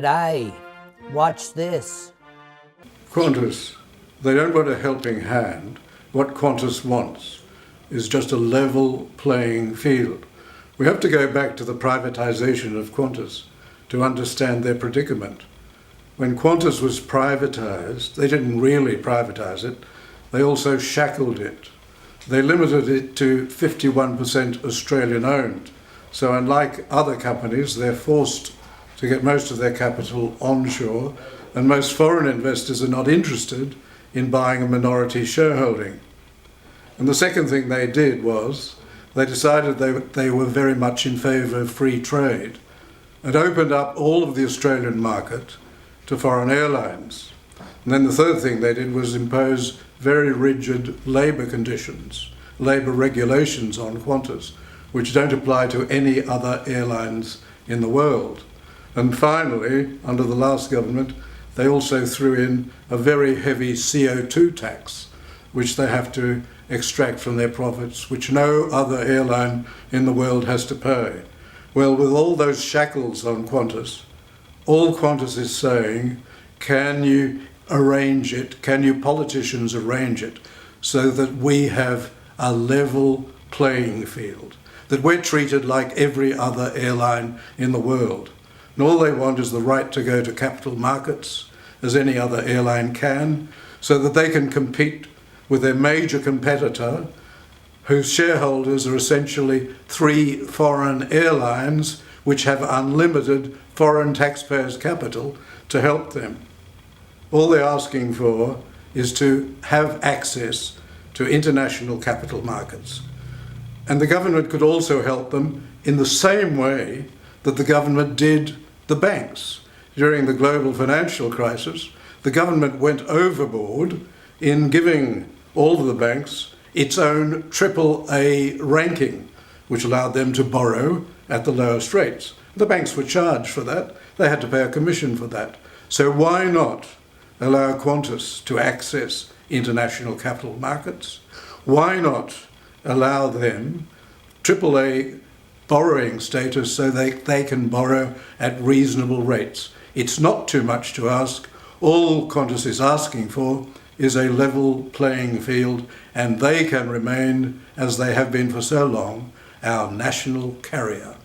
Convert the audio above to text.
G'day, watch this. Qantas, they don't want a helping hand. What Qantas wants is just a level playing field. We have to go back to the privatisation of Qantas to understand their predicament. When Qantas was privatised, they didn't really privatise it, they also shackled it. They limited it to 51% Australian owned. So unlike other companies, they're forced to get most of their capital onshore, and most foreign investors are not interested in buying a minority shareholding. And the second thing they did was they decided they were very much in favour of free trade and opened up all of the Australian market to foreign airlines. And then the third thing they did was impose very rigid labour conditions, labour regulations on Qantas, which don't apply to any other airlines in the world. And finally, under the last government, they also threw in a very heavy CO2 tax, which they have to extract from their profits, which no other airline in the world has to pay. Well, with all those shackles on Qantas, all Qantas is saying, can you arrange it, can you politicians arrange it so that we have a level playing field, that we're treated like every other airline in the world. And all they want is the right to go to capital markets, as any other airline can, so that they can compete with their major competitor, whose shareholders are essentially three foreign airlines which have unlimited foreign taxpayers' capital to help them. All they're asking for is to have access to international capital markets. And the government could also help them in the same way that the government did the banks. During the global financial crisis, the government went overboard in giving all of the banks its own AAA ranking, which allowed them to borrow at the lowest rates. The banks were charged for that. They had to pay a commission for that. So why not allow Qantas to access international capital markets? Why not allow them AAA borrowing status so they can borrow at reasonable rates? It's not too much to ask. All Qantas is asking for is a level playing field, and they can remain, as they have been for so long, our national carrier.